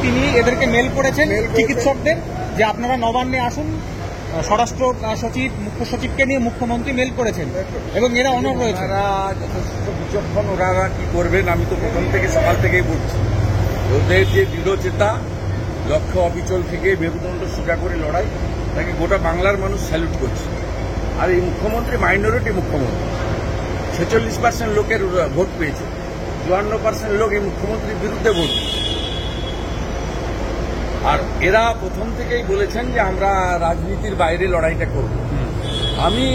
তিনি এদেরকে মেল করেছেন চিকিৎসকদের যে আপনারা নবান্নে আসুন। স্বরাষ্ট্র সচিব, মুখ্য সচিবকে নিয়ে মুখ্যমন্ত্রী মেল করেছেন এবং এরা অনড় রয়েছে। যথেষ্ট বিচক্ষণ, ওনারা কি করবেন আমি তো প্রথম থেকে সকাল থেকেই বলছি। ওদের যে দৃঢ়চেতা, লক্ষ্য অবিচল থেকে মেরুদণ্ড সোজা করে লড়াই, তাকে গোটা বাংলার মানুষ স্যালুট করছে। আর এই মুখ্যমন্ত্রী মাইনরিটি মুখ্যমন্ত্রী, 46% লোকের ভোট পেয়েছে, 54% লোক এই মুখ্যমন্ত্রীর বিরুদ্ধে ভোট। আর এরা প্রথম থেকেই বলেছেন যে আমরা রাজনীতির বাইরে লড়াইটা করব। আমি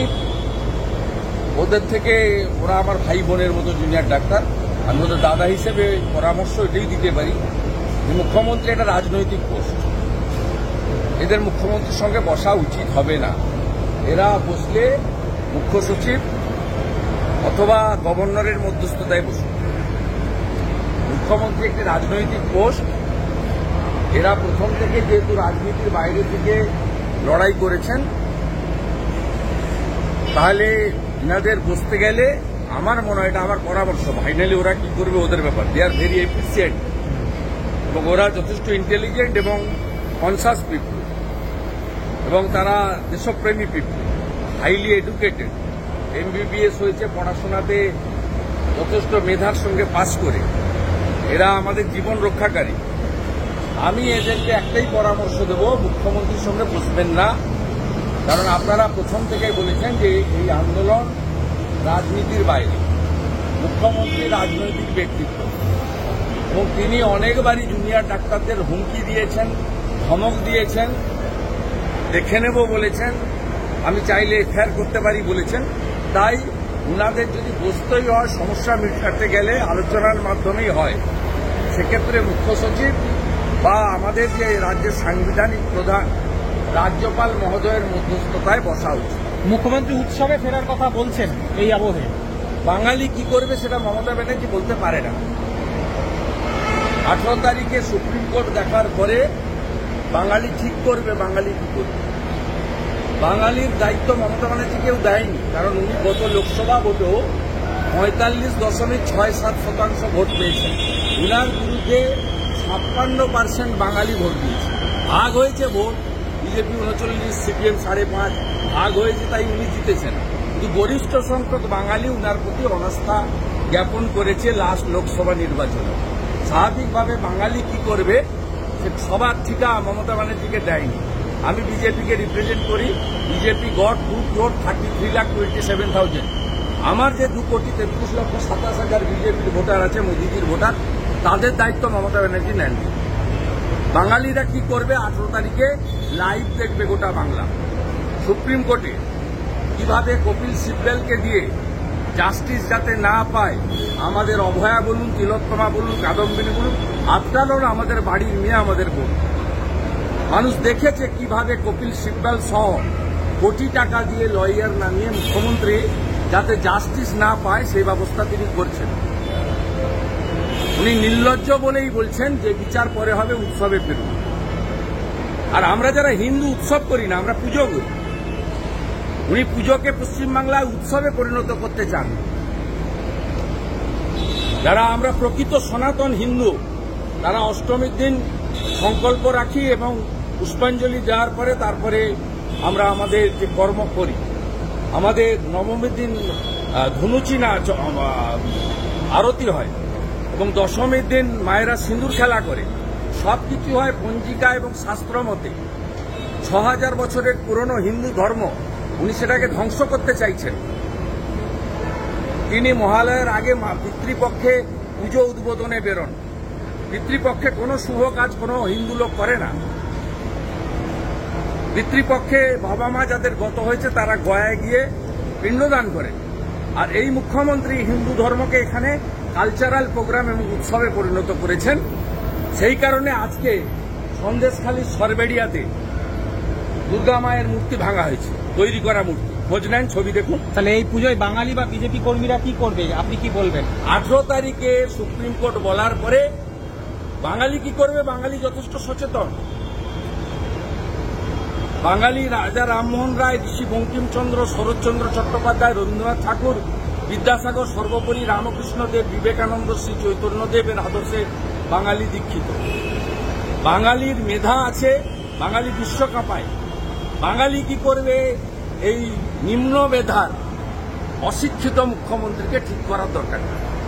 ওদের থেকে, ওরা আমার ভাই বোনের মতো জুনিয়র ডাক্তার, আমি ওদের দাদা হিসেবে পরামর্শ এটাই দিতে পারি যে মুখ্যমন্ত্রী একটা রাজনৈতিক পোস্ট, এদের মুখ্যমন্ত্রীর সঙ্গে বসা উচিত হবে না। এরা বসলে মুখ্য সচিব অথবা গভর্নরের মধ্যস্থতায় বসবে। মুখ্যমন্ত্রী একটি রাজনৈতিক পোস্ট, এরা প্রথম থেকে যেহেতু রাজনীতির বাইরে থেকে লড়াই করেছেন, তাহলে এনাদের বসতে গেলে আমার মনে হয়, এটা আমার পরামর্শ, ফাইনালি ওরা কি করবে ওদের ব্যাপার। দে আর ভেরি এফিসিয়েন্ট এবং ওরা যথেষ্ট ইন্টেলিজেন্ট এবং কনসাস পিপল এবং তারা দেশপ্রেমী পিপল, হাইলি এডুকেটেড, MBBS হয়েছে, পড়াশোনাতে যথেষ্ট মেধার সঙ্গে পাস করে এরা আমাদের জীবন রক্ষাকারী। আমি এদেরকে একটাই পরামর্শ দেব, মুখ্যমন্ত্রীর সঙ্গে বসবেন না। কারণ আপনারা প্রথম থেকেই বলেছেন যে এই আন্দোলন রাজনীতির বাইরে। মুখ্যমন্ত্রী রাজনৈতিক ব্যক্তিত্ব এবং তিনি অনেকবারই জুনিয়র ডাক্তারদের হুমকি দিয়েছেন, ধমক দিয়েছেন, দেখে নেব বলেছেন, আমি চাইলে এফআইআর করতে পারি বলেছেন। তাই উনাদের যদি বসতেই হয়, সমস্যা মেটাতে গেলে আলোচনার মাধ্যমেই হয়, সেক্ষেত্রে মুখ্য সচিব বা আমাদের যে রাজ্যের সাংবিধানিক প্রধান রাজ্যপাল মহোদয়ের মধ্যস্থতায় বসা উচিত। মুখ্যমন্ত্রী উৎসবে ফেরার কথা বলছেন এই আবহে। বাঙালি কি করবে সেটা মমতা ব্যানার্জি বলতে পারে না। 18 তারিখে সুপ্রিম কোর্ট দেখার পরে বাঙালি ঠিক করবে বাঙালি কি করবে। বাঙালির দায়িত্ব মমতা ব্যানার্জি কেউ দেয়নি, কারণ উনি গত লোকসভা ভোটেও 45.67% ভোট পেয়েছেন। উনার বিরুদ্ধে 56% বাঙালি ভোট দিয়েছে। ভাগ হয়েছে ভোট, বিজেপি 39, CPM 5.5 ভাগ হয়েছে, তাই উনি জিতেছেন। কিন্তু গরিষ্ঠ সংখ্যক বাঙালি উনার প্রতি অনাস্থা জ্ঞাপন করেছে লাস্ট লোকসভা নির্বাচনে। স্বাভাবিকভাবে বাঙালি কি করবে সে সবার ঠিকা মমতা ব্যানার্জিকে দেয়নি। আমি বিজেপিকে রিপ্রেজেন্ট করি। BJP goat 2,33,27,000। আমার যে 2,33,27,000 বিজেপির ভোটার আছে, মোদিজির ভোটার, তাদের দায়িত্ব মমতা ব্যানার্জি নেননি। বাঙালিরা কি করবে 18 তারিখে লাইভ দেখবে গোটা বাংলা। সুপ্রিম কোর্টে কিভাবে কপিল সিব্বলকে দিয়ে জাস্টিস যাতে না পায়, আমাদের অভয়া বলুন, তিলোত্তমা বলুন, কাদম্বিনী বলুন, আফটার অল আমাদের বাড়ির মেয়ে, আমাদের বোন। মানুষ দেখেছে কিভাবে কপিল সিব্বল সহ কোটি টাকা দিয়ে লয়ার নামিয়ে মুখ্যমন্ত্রী যাতে জাস্টিস না পায় সেই ব্যবস্থা তিনি করছেন। উনি নির্লজ্জ বলেই বলছেন যে বিচার পরে হবে, উৎসবে ফিরুন। আর আমরা যারা হিন্দু উৎসব করি না, আমরা পুজো করি। উনি পুজোকে পশ্চিমবাংলায় উৎসবে পরিণত করতে চান। যারা আমরা প্রকৃত সনাতন হিন্দু, তারা অষ্টমীর দিন সংকল্প রাখি এবং পুষ্পাঞ্জলি দেওয়ার পরে তারপরে আমরা আমাদের যে কর্ম করি। আমাদের নবমীর দিন ধনুচি নাচ আরতি হয় এবং দশমীর দিন মায়েরা সিঁদুর খেলা করে। সবকিছু হয় পঞ্জিকা এবং শাস্ত্র মতে। 6000 বছরের পুরনো হিন্দু ধর্ম উনি সেটাকে ধ্বংস করতে চাইছেন। তিনি মহালয়ের আগে পিতৃপক্ষে পুজো উদ্বোধনে বেরোন। পিতৃপক্ষে কোনো শুভ কাজ কোনো হিন্দু লোক করে না। পিতৃপক্ষে বাবা মা যাদের গত হয়েছে তারা গয়ায় গিয়ে পিণ্ডদান করে। আর এই মুখ্যমন্ত্রী হিন্দু ধর্মকে এখানে কালচারাল প্রোগ্রাম এবং উৎসবে পরিণত করেছেন। সেই কারণে আজকে সন্দেশখালীর সরবেড়িয়াতে দুর্গা মায়ের মূর্তি ভাঙা হয়েছে, তৈরি করা মূর্তি। খোঁজ নেন, ছবি দেখুন। তাহলে এই পুজোয় বাঙালি বা বিজেপি কর্মীরা কি করবে, আপনি কি বলবেন? 18 তারিখে সুপ্রিম কোর্ট বলার পরে বাঙালি কি করবে, বাঙালি যথেষ্ট সচেতন। বাঙালি রাজা রামমোহন রায়, ঋষি বঙ্কিমচন্দ্র, শরৎচন্দ্র চট্টোপাধ্যায়, রবীন্দ্রনাথ ঠাকুর, বিদ্যাসাগর, সর্বোপরি রামকৃষ্ণ দেব, বিবেকানন্দ, শ্রী চৈতন্যদেবের আদর্শে বাঙালি দীক্ষিত। বাঙালির মেধা আছে, বাঙালি বিশ্ব কাঁপায়। বাঙালি কি করবে? এই নিম্ন মেধার অশিক্ষিত মুখ্যমন্ত্রীকে ঠিক করার দরকার নেই।